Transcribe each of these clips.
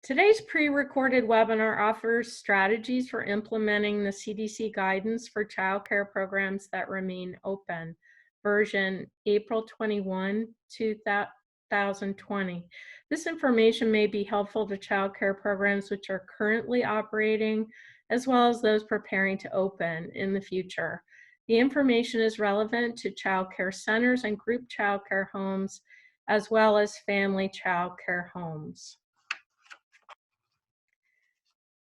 Today's pre-recorded webinar offers strategies for implementing the CDC guidance for childcare programs that remain open, version April 21, 2020. This information may be helpful to childcare programs which are currently operating, as well as those preparing to open in the future. The information is relevant to childcare centers and group childcare homes, as well as family childcare homes.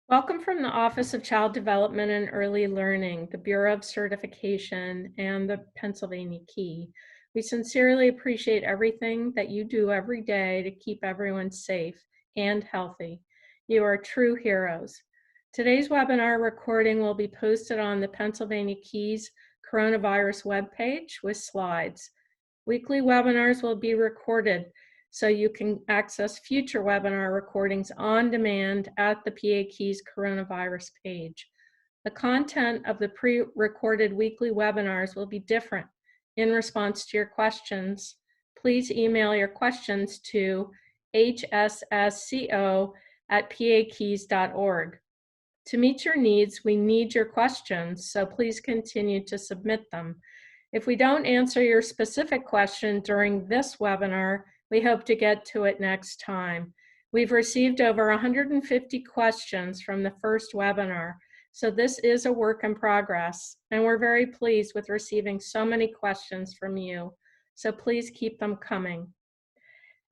Welcome from the Office of Child Development and Early Learning, the Bureau of Certification, and the Pennsylvania Key. We sincerely appreciate everything that you do every day to keep everyone safe and healthy. You are true heroes. Today's webinar recording will be posted on the Pennsylvania Key's coronavirus webpage with slides. Weekly webinars will be recorded, so you can access future webinar recordings on demand at the PA Keys coronavirus page. The content of the pre-recorded weekly webinars will be different in response to your questions. Please email your questions to hssco@pakeys.org. To meet your needs, we need your questions, so please continue to submit them. If we don't answer your specific question during this webinar, we hope to get to it next time. We've received over 150 questions from the first webinar, so this is a work in progress, and we're very pleased with receiving so many questions from you, so please keep them coming.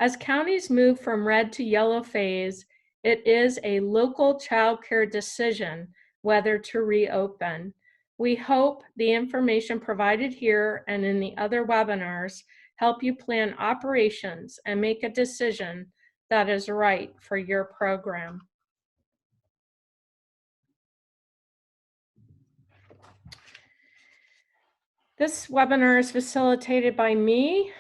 As counties move from red to yellow phase, it is a local child care decision whether to reopen. We hope the information provided here and in the other webinars help you plan operations and make a decision that is right for your program. This webinar is facilitated by me.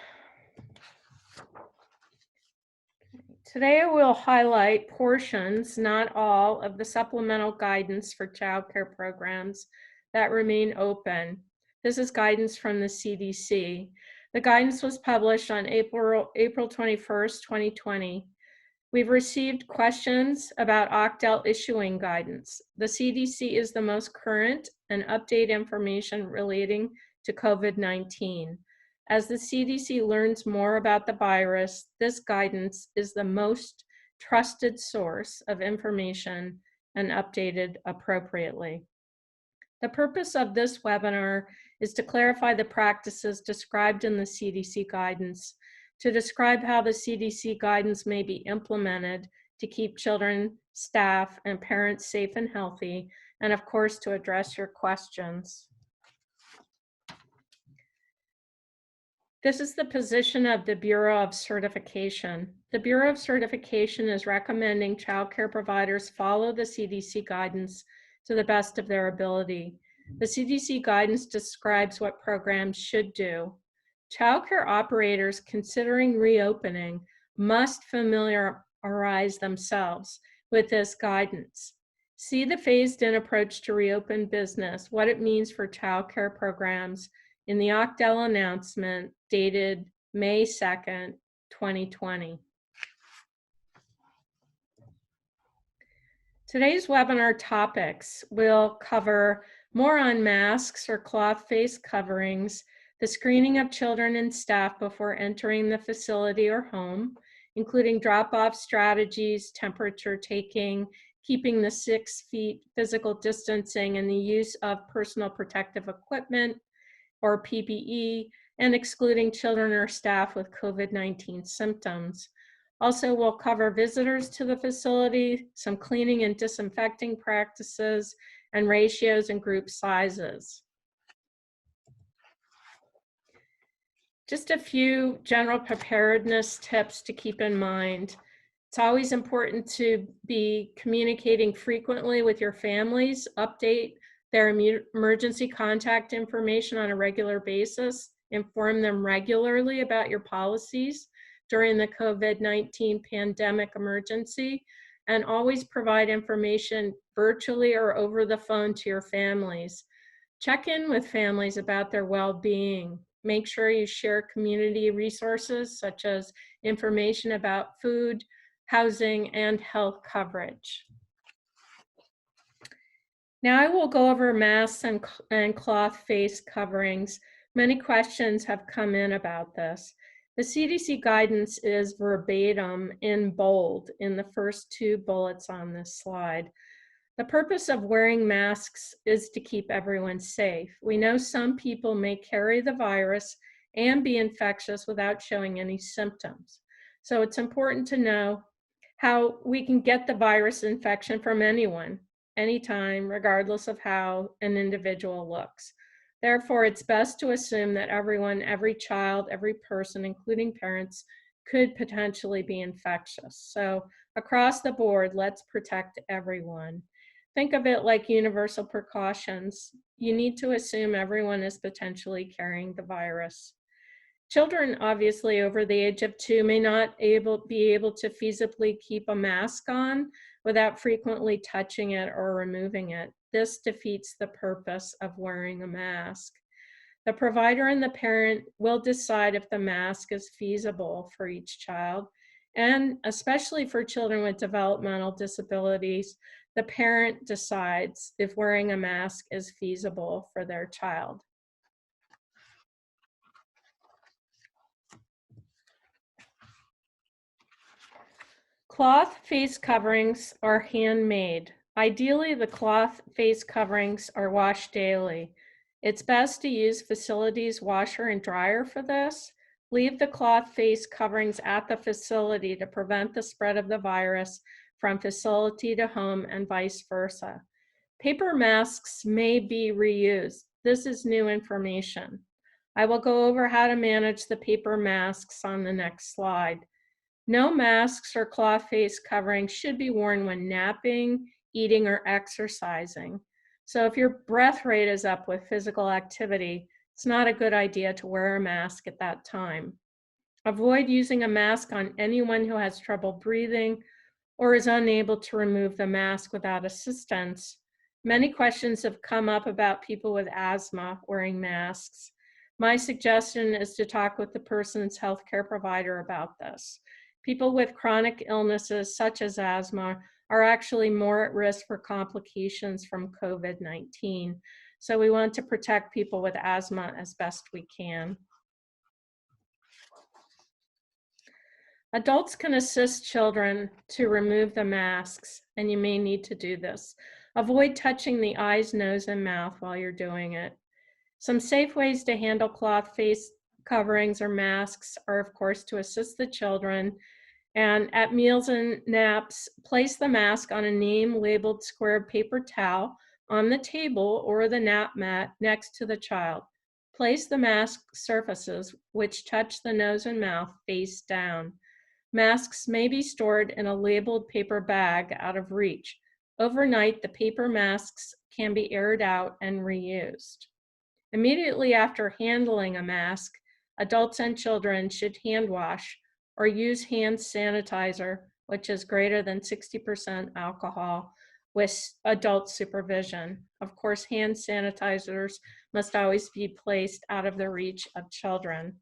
Today I will highlight portions, not all, of the supplemental guidance for child care programs that remain open. This is guidance from the CDC. The guidance was published on April 21st, 2020. We've received questions about OCDEL issuing guidance. The CDC is the most current and update information relating to COVID-19. As the CDC learns more about the virus, this guidance is the most trusted source of information and updated appropriately. The purpose of this webinar is to clarify the practices described in the CDC guidance, to describe how the CDC guidance may be implemented to keep children, staff, and parents safe and healthy, and of course, to address your questions. This is the position of the Bureau of Certification. The Bureau of Certification is recommending child care providers follow the CDC guidance to the best of their ability. The CDC guidance describes what programs should do. Child care operators considering reopening must familiarize themselves with this guidance. See the phased-in approach to reopen business, what it means for child care programs, in the OCDEL announcement dated May 2nd, 2020. Today's webinar topics will cover more on masks or cloth face coverings, the screening of children and staff before entering the facility or home, including drop-off strategies, temperature taking, keeping the 6 feet physical distancing, and the use of personal protective equipment, or PPE, and excluding children or staff with COVID-19 symptoms. Also, we'll cover visitors to the facility, some cleaning and disinfecting practices, and ratios and group sizes. Just a few general preparedness tips to keep in mind. It's always important to be communicating frequently with your families, update their emergency contact information on a regular basis, inform them regularly about your policies during the COVID-19 pandemic emergency, and always provide information virtually or over the phone to your families. Check in with families about their well-being. Make sure you share community resources such as information about food, housing, and health coverage. Now I will go over masks and cloth face coverings. Many questions have come in about this. The CDC guidance is verbatim in bold in the first two bullets on this slide. The purpose of wearing masks is to keep everyone safe. We know some people may carry the virus and be infectious without showing any symptoms. So it's important to know how we can get the virus infection from anyone, anytime, regardless of how an individual looks. Therefore, it's best to assume that everyone, every child, every person, including parents, could potentially be infectious. So across the board, let's protect everyone. Think of it like universal precautions. You need to assume everyone is potentially carrying the virus. Children, obviously over the age of 2, may not be able to feasibly keep a mask on without frequently touching it or removing it. This defeats the purpose of wearing a mask. The provider and the parent will decide if the mask is feasible for each child, and especially for children with developmental disabilities, the parent decides if wearing a mask is feasible for their child. Cloth face coverings are handmade. Ideally, the cloth face coverings are washed daily. It's best to use facilities washer and dryer for this. Leave the cloth face coverings at the facility to prevent the spread of the virus from facility to home and vice versa. Paper masks may be reused. This is new information. I will go over how to manage the paper masks on the next slide. No masks or cloth face coverings should be worn when napping, eating, or exercising. So if your breath rate is up with physical activity, it's not a good idea to wear a mask at that time. Avoid using a mask on anyone who has trouble breathing or is unable to remove the mask without assistance. Many questions have come up about people with asthma wearing masks. My suggestion is to talk with the person's healthcare provider about this. People with chronic illnesses such as asthma are actually more at risk for complications from COVID-19. So we want to protect people with asthma as best we can. Adults can assist children to remove the masks, and you may need to do this. Avoid touching the eyes, nose, and mouth while you're doing it. Some safe ways to handle cloth face coverings or masks are, of course, to assist the children. And at meals and naps, place the mask on a name-labeled square paper towel on the table or the nap mat next to the child. Place the mask surfaces which touch the nose and mouth face down. Masks may be stored in a labeled paper bag out of reach. Overnight, the paper masks can be aired out and reused. Immediately after handling a mask, adults and children should hand wash or use hand sanitizer, which is greater than 60% alcohol, with adult supervision. Of course, hand sanitizers must always be placed out of the reach of children.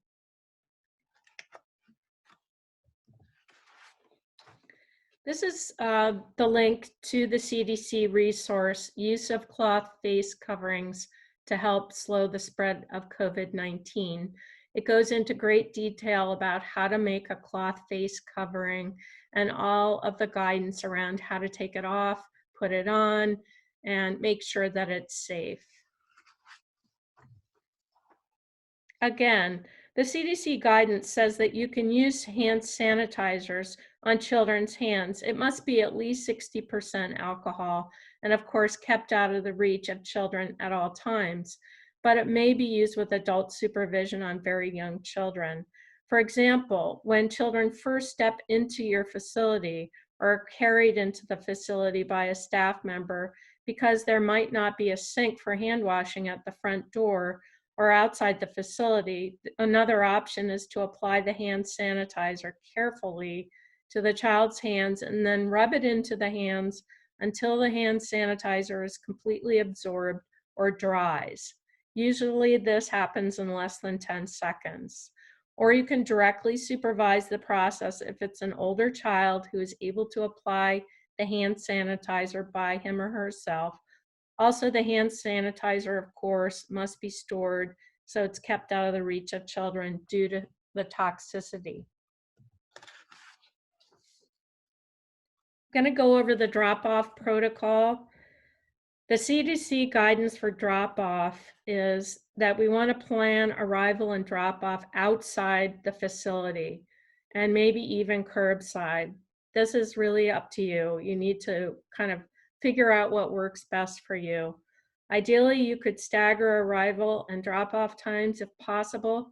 This is the link to the CDC resource, Use of Cloth Face Coverings to Help Slow the Spread of COVID-19. It goes into great detail about how to make a cloth face covering and all of the guidance around how to take it off, put it on, and make sure that it's safe. Again, the CDC guidance says that you can use hand sanitizers on children's hands. It must be at least 60% alcohol and, of course, kept out of the reach of children at all times. But it may be used with adult supervision on very young children. For example, when children first step into your facility or are carried into the facility by a staff member, because there might not be a sink for hand washing at the front door or outside the facility, another option is to apply the hand sanitizer carefully to the child's hands and then rub it into the hands until the hand sanitizer is completely absorbed or dries. Usually this happens in less than 10 seconds. or you can directly supervise the process if it's an older child who is able to apply the hand sanitizer by him or herself. Also, the hand sanitizer, of course, must be stored so it's kept out of the reach of children due to the toxicity. I'm going to go over the drop-off protocol. The CDC guidance for drop-off is that we want to plan arrival and drop-off outside the facility and maybe even curbside. This is really up to you. You need to kind of figure out what works best for you. Ideally, you could stagger arrival and drop-off times if possible.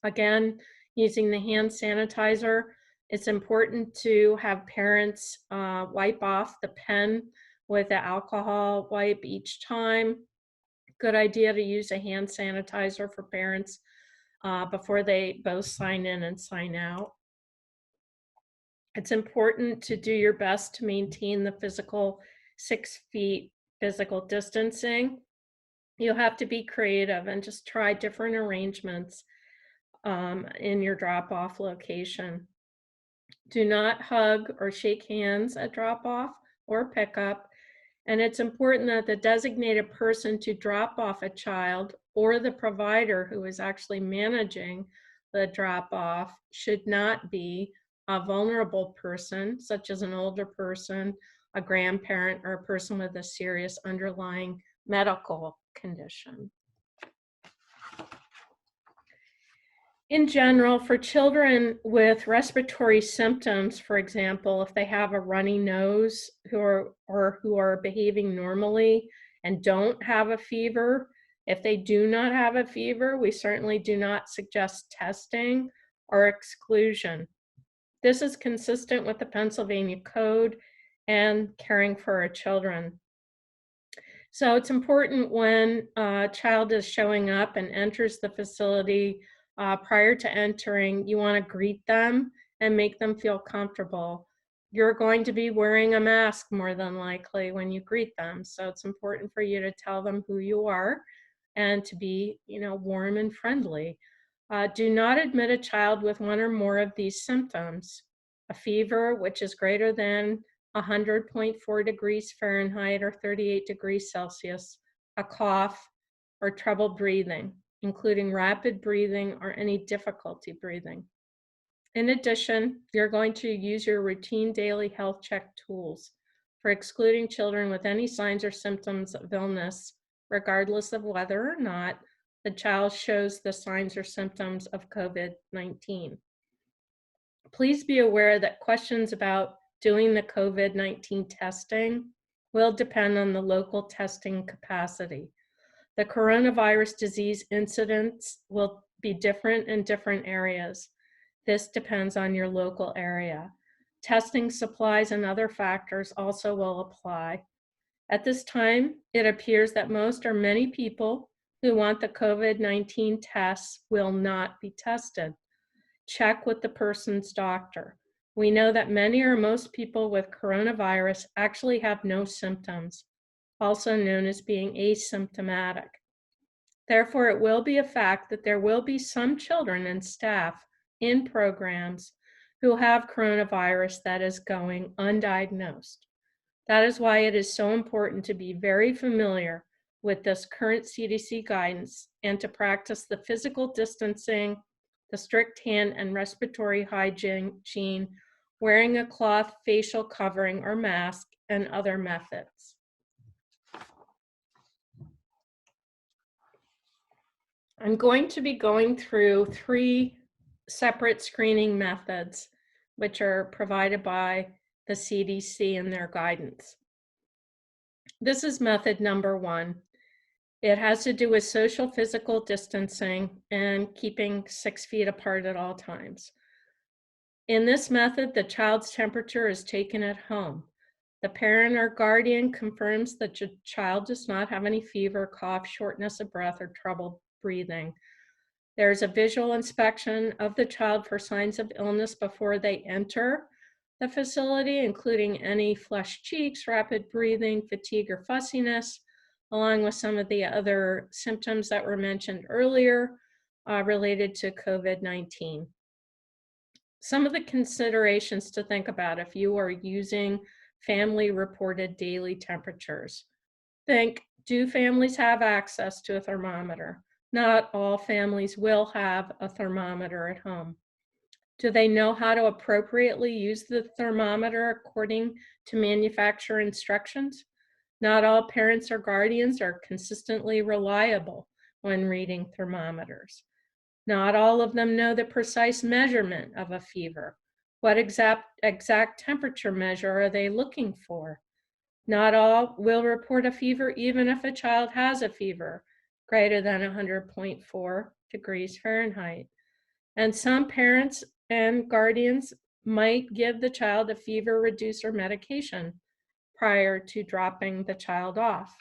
Again, using the hand sanitizer, it's important to have parents wipe off the pen with the alcohol wipe each time. Good idea to use a hand sanitizer for parents before they both sign in and sign out. It's important to do your best to maintain the physical 6 feet physical distancing. You'll have to be creative and just try different arrangements in your drop-off location. Do not hug or shake hands at drop-off or pickup, and it's important that the designated person to drop off a child or the provider who is actually managing the drop-off should not be a vulnerable person, such as an older person, a grandparent, or a person with a serious underlying medical condition. In general, for children with respiratory symptoms, for example, if they have a runny nose who are behaving normally and don't have a fever, if they do not have a fever, we certainly do not suggest testing or exclusion. This is consistent with the Pennsylvania Code and caring for our children. So it's important when a child is showing up and enters the facility, prior to entering, you want to greet them and make them feel comfortable. You're going to be wearing a mask more than likely when you greet them. So it's important for you to tell them who you are and to be, warm and friendly. Do not admit a child with one or more of these symptoms: a fever, which is greater than 100.4 degrees Fahrenheit or 38 degrees Celsius, a cough, or trouble breathing, including rapid breathing or any difficulty breathing. In addition, you're going to use your routine daily health check tools for excluding children with any signs or symptoms of illness, regardless of whether or not the child shows the signs or symptoms of COVID-19. Please be aware that questions about doing the COVID-19 testing will depend on the local testing capacity. The coronavirus disease incidence will be different in different areas. This depends on your local area. Testing supplies and other factors also will apply. At this time, it appears that most or many people who want the COVID-19 tests will not be tested. Check with the person's doctor. We know that many or most people with coronavirus actually have no symptoms, also known as being asymptomatic. Therefore, it will be a fact that there will be some children and staff in programs who have coronavirus that is going undiagnosed. That is why it is so important to be very familiar with this current CDC guidance and to practice the physical distancing, the strict hand and respiratory hygiene, wearing a cloth facial covering or mask, and other methods. I'm going to be going through 3 separate screening methods, which are provided by the CDC in their guidance. This is method number 1. It has to do with social physical distancing and keeping 6 feet apart at all times. In this method, the child's temperature is taken at home. The parent or guardian confirms that the child does not have any fever, cough, shortness of breath, or trouble breathing. There's a visual inspection of the child for signs of illness before they enter the facility, including any flushed cheeks, rapid breathing, fatigue, or fussiness, along with some of the other symptoms that were mentioned earlier. related to COVID-19. Some of the considerations to think about if you are using family-reported daily temperatures. Think, do families have access to a thermometer? Not all families will have a thermometer at home. Do they know how to appropriately use the thermometer according to manufacturer instructions? Not all parents or guardians are consistently reliable when reading thermometers. Not all of them know the precise measurement of a fever. What exact temperature measure are they looking for? Not all will report a fever even if a child has a fever greater than 100.4 degrees Fahrenheit. And some parents and guardians might give the child a fever reducer medication prior to dropping the child off.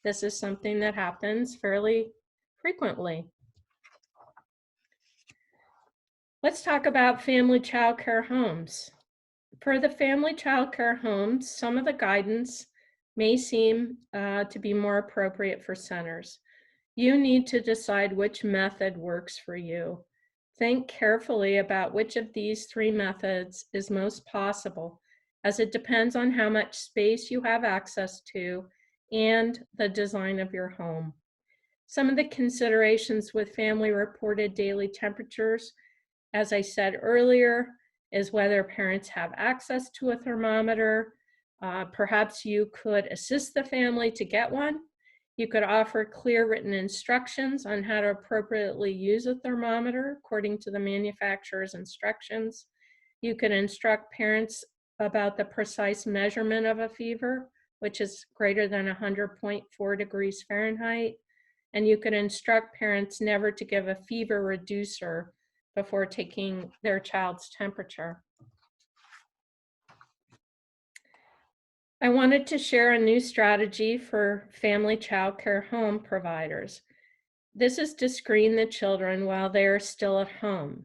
This is something that happens fairly frequently. Let's talk about family child care homes. For the family child care homes, some of the guidance may seem to be more appropriate for centers. You need to decide which method works for you. Think carefully about which of these three methods is most possible, as it depends on how much space you have access to and the design of your home. Some of the considerations with family-reported daily temperatures, as I said earlier, is whether parents have access to a thermometer. Perhaps you could assist the family to get one. You could offer clear written instructions on how to appropriately use a thermometer according to the manufacturer's instructions. You could instruct parents about the precise measurement of a fever, which is greater than 100.4 degrees Fahrenheit. And you could instruct parents never to give a fever reducer before taking their child's temperature. I wanted to share a new strategy for family child care home providers. This is to screen the children while they are still at home.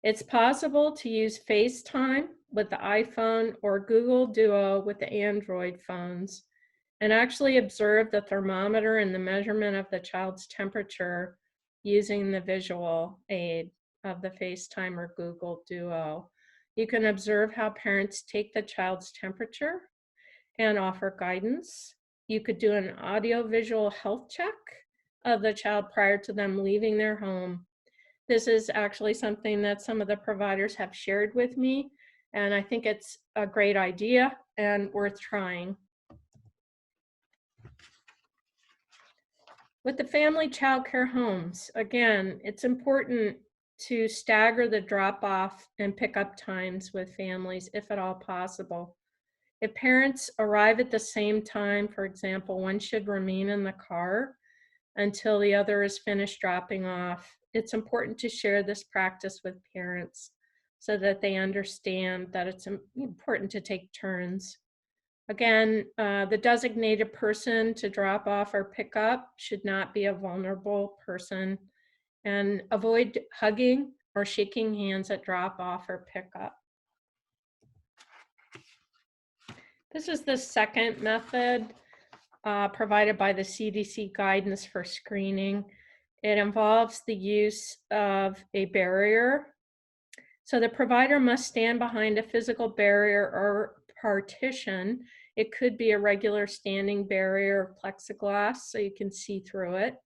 It's possible to use FaceTime with the iPhone or Google Duo with the Android phones and actually observe the thermometer and the measurement of the child's temperature using the visual aid of the FaceTime or Google Duo. You can observe how parents take the child's temperature and offer guidance. You could do an audio-visual health check of the child prior to them leaving their home. This is actually something that some of the providers have shared with me, and I think it's a great idea and worth trying. With the family child care homes, again, it's important to stagger the drop-off and pickup times with families if at all possible. If parents arrive at the same time, for example, one should remain in the car until the other is finished dropping off. It's important to share this practice with parents so that they understand that it's important to take turns. Again, the designated person to drop off or pick up should not be a vulnerable person, and avoid hugging or shaking hands at drop off or pickup. This is the second method provided by the CDC guidance for screening. It involves the use of a barrier. So the provider must stand behind a physical barrier or partition. It could be a regular standing barrier of plexiglass so you can see through it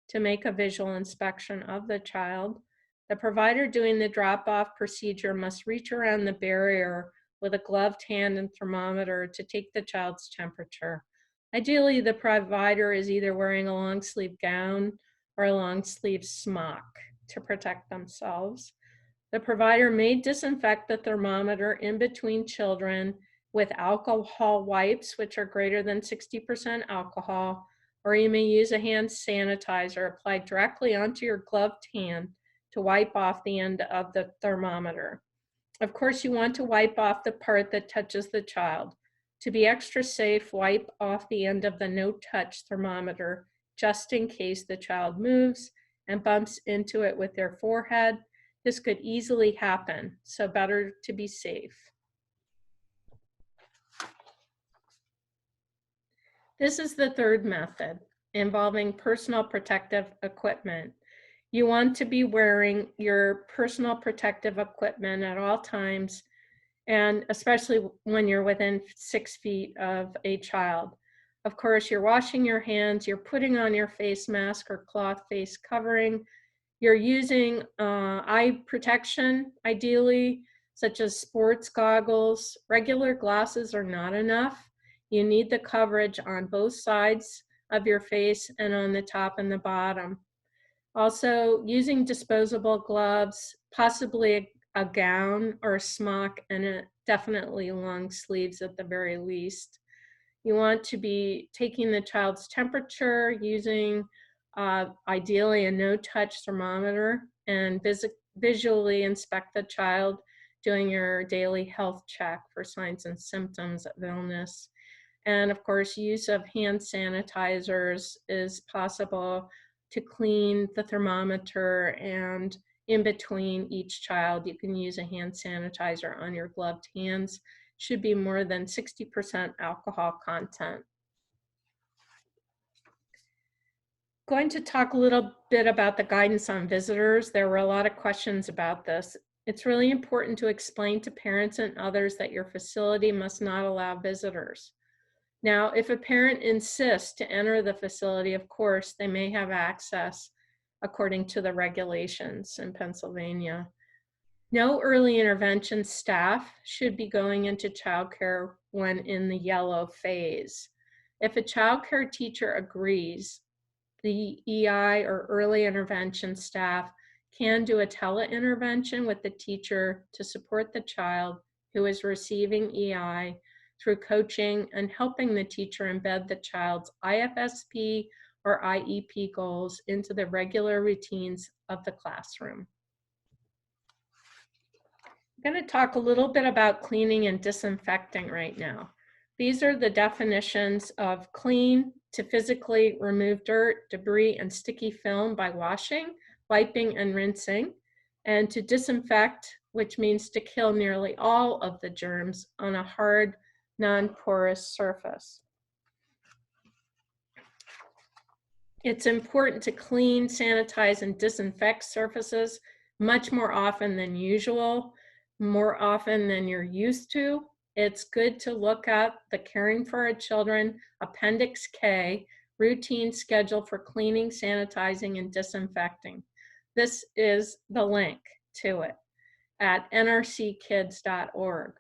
to make a visual inspection of the child. The provider doing the drop-off procedure must reach around the barrier with a gloved hand and thermometer to take the child's temperature. Ideally, the provider is either wearing a long sleeve gown or a long sleeve smock to protect themselves. The provider may disinfect the thermometer in between children with alcohol wipes, which are greater than 60% alcohol, or you may use a hand sanitizer applied directly onto your gloved hand to wipe off the end of the thermometer. Of course, you want to wipe off the part that touches the child. To be extra safe, wipe off the end of the no-touch thermometer just in case the child moves and bumps into it with their forehead. This could easily happen, so better to be safe. This is the third method, involving personal protective equipment. You want to be wearing your personal protective equipment at all times, and especially when you're within 6 feet of a child. Of course, you're washing your hands, you're putting on your face mask or cloth face covering, you're using eye protection, ideally, such as sports goggles. Regular glasses are not enough. You need the coverage on both sides of your face and on the top and the bottom. Also, using disposable gloves, possibly a gown or a smock, and definitely long sleeves at the very least. You want to be taking the child's temperature using ideally a no-touch thermometer, and visually inspect the child, doing your daily health check for signs and symptoms of illness. And of course, use of hand sanitizers is possible to clean the thermometer, and in between each child, you can use a hand sanitizer on your gloved hands. Should be more than 60% alcohol content. Going to talk a little bit about the guidance on visitors. There were a lot of questions about this. It's really important to explain to parents and others that your facility must not allow visitors. Now, if a parent insists to enter the facility, of course, they may have access according to the regulations in Pennsylvania. No early intervention staff should be going into childcare when in the yellow phase. If a childcare teacher agrees, the EI or early intervention staff can do a tele-intervention with the teacher to support the child who is receiving EI through coaching and helping the teacher embed the child's IFSP or IEP goals into the regular routines of the classroom. I'm going to talk a little bit about cleaning and disinfecting right now. These are the definitions of clean: to physically remove dirt, debris, and sticky film by washing, wiping, and rinsing; and to disinfect, which means to kill nearly all of the germs on a hard, non-porous surface. It's important to clean, sanitize, and disinfect surfaces much more often than usual, more often than you're used to. It's good to look at the Caring for Our Children Appendix K routine schedule for cleaning, sanitizing, and disinfecting. This is the link to it at nrckids.org.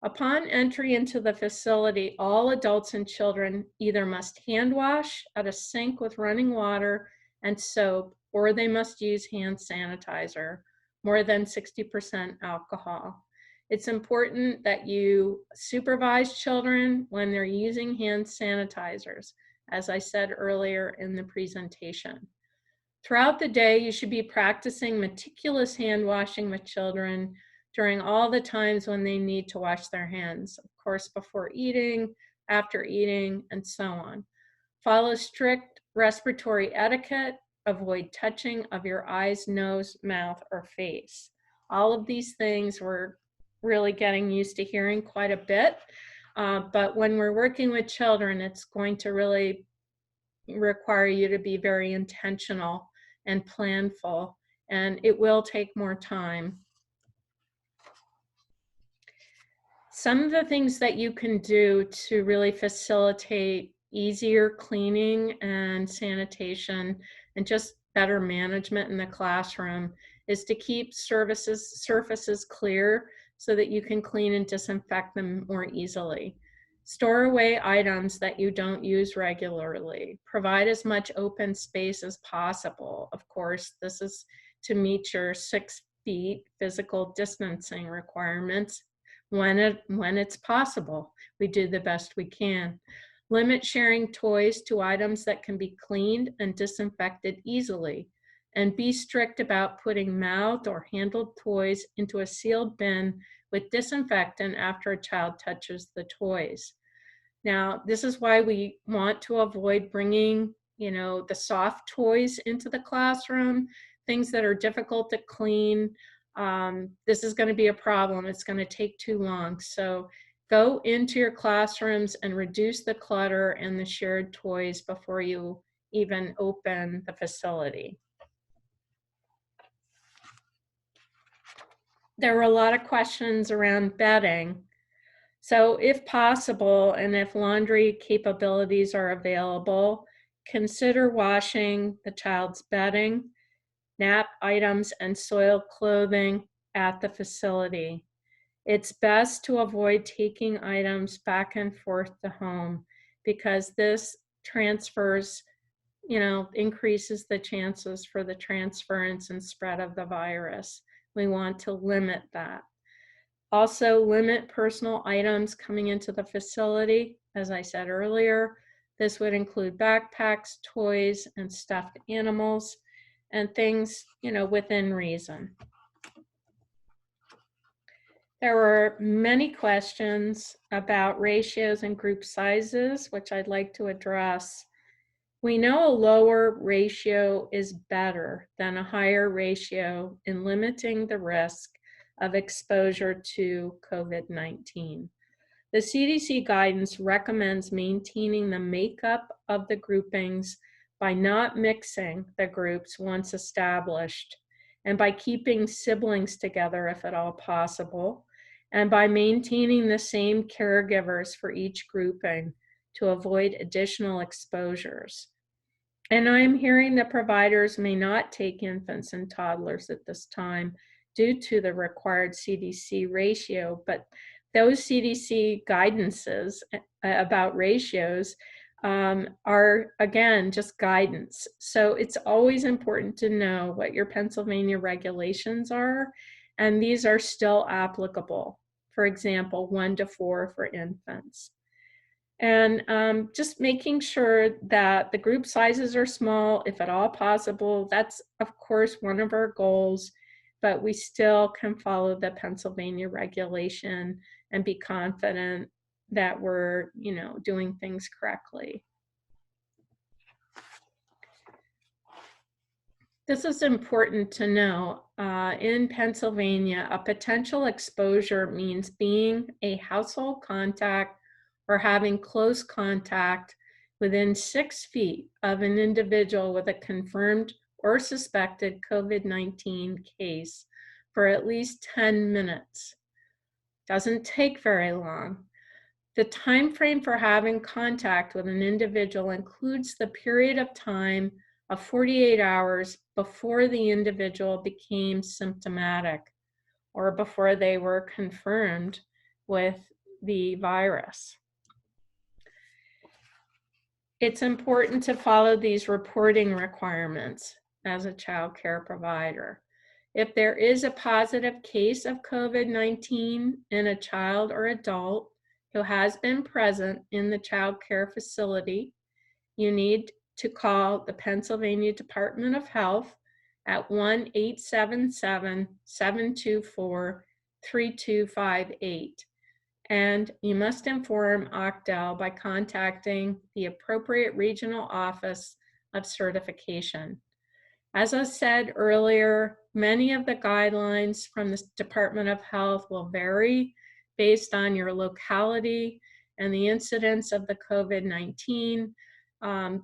Upon entry into the facility, all adults and children either must hand wash at a sink with running water and soap, or they must use hand sanitizer, more than 60% alcohol. It's important that you supervise children when they're using hand sanitizers, as I said earlier in the presentation. Throughout the day, you should be practicing meticulous hand washing with children during all the times when they need to wash their hands, of course, before eating, after eating, and so on. Follow strict respiratory etiquette. Avoid touching of your eyes, nose, mouth, or face. All of these things we're really getting used to hearing quite a bit, but when we're working with children, it's going to really require you to be very intentional and planful, and it will take more time. Some of the things that you can do to really facilitate easier cleaning and sanitation and just better management in the classroom is to keep surfaces clear so that you can clean and disinfect them more easily. Store away items that you don't use regularly. Provide as much open space as possible. Of course, this is to meet your 6 feet physical distancing requirements. When it's possible, we do the best we can. Limit sharing toys to items that can be cleaned and disinfected easily. And be strict about putting mouthed or handled toys into a sealed bin with disinfectant after a child touches the toys. Now, this is why we want to avoid bringing, the soft toys into the classroom, things that are difficult to clean. This is going to be a problem. It's going to take too long. So go into your classrooms and reduce the clutter and the shared toys before you even open the facility. There were a lot of questions around bedding. So if possible, and if laundry capabilities are available, consider washing the child's bedding, nap items, and soiled clothing at the facility. It's best to avoid taking items back and forth to home because this transfers, increases the chances for the transference and spread of the virus. We want to limit that. Also, limit personal items coming into the facility. As I said earlier, this would include backpacks, toys, and stuffed animals, and things, within reason. There were many questions about ratios and group sizes, which I'd like to address. We know a lower ratio is better than a higher ratio in limiting the risk of exposure to COVID-19. The CDC guidance recommends maintaining the makeup of the groupings by not mixing the groups once established, and by keeping siblings together if at all possible, and by maintaining the same caregivers for each grouping to avoid additional exposures. And I'm hearing that providers may not take infants and toddlers at this time due to the required CDC ratio, but those CDC guidances about ratios are, again, just guidance. So it's always important to know what your Pennsylvania regulations are, and these are still applicable. For example, 1 to 4 for infants. And just making sure that the group sizes are small, if at all possible. That's, of course, one of our goals, but we still can follow the Pennsylvania regulation and be confident that we're, doing things correctly. This is important to know. In Pennsylvania, a potential exposure means being a household contact or having close contact within 6 feet of an individual with a confirmed or suspected COVID-19 case for at least 10 minutes. Doesn't take very long. The time frame for having contact with an individual includes the period of time of 48 hours before the individual became symptomatic or before they were confirmed with the virus. It's important to follow these reporting requirements as a child care provider. If there is a positive case of COVID-19 in a child or adult who has been present in the child care facility, you need to call the Pennsylvania Department of Health at 1-877-724-3258. And you must inform OCDEL by contacting the appropriate regional office of certification. As I said earlier, many of the guidelines from the Department of Health will vary based on your locality and the incidence of the COVID-19.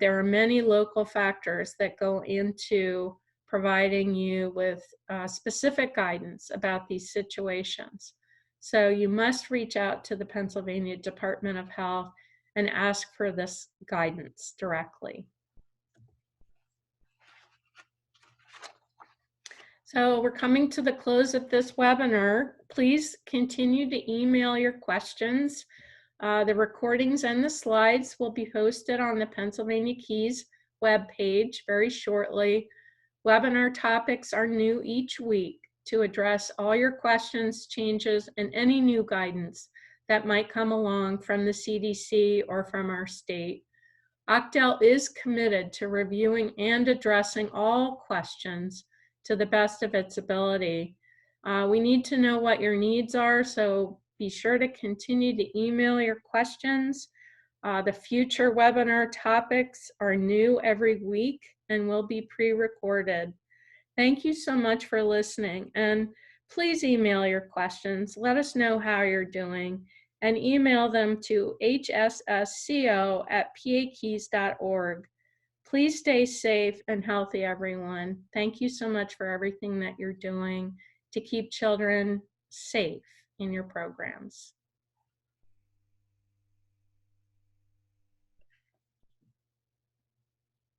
There are many local factors that go into providing you with specific guidance about these situations. So you must reach out to the Pennsylvania Department of Health and ask for this guidance directly. So we're coming to the close of this webinar. Please continue to email your questions. The recordings and the slides will be posted on the Pennsylvania Keys webpage very shortly. Webinar topics are new each week to address all your questions, changes, and any new guidance that might come along from the CDC or from our state. OCDEL is committed to reviewing and addressing all questions to the best of its ability. We need to know what your needs are, so be sure to continue to email your questions. The future webinar topics are new every week and will be pre-recorded. Thank you so much for listening, and please email your questions. Let us know how you're doing, and email them to hssco@pakeys.org. Please stay safe and healthy, everyone. Thank you so much for everything that you're doing, to keep children safe in your programs?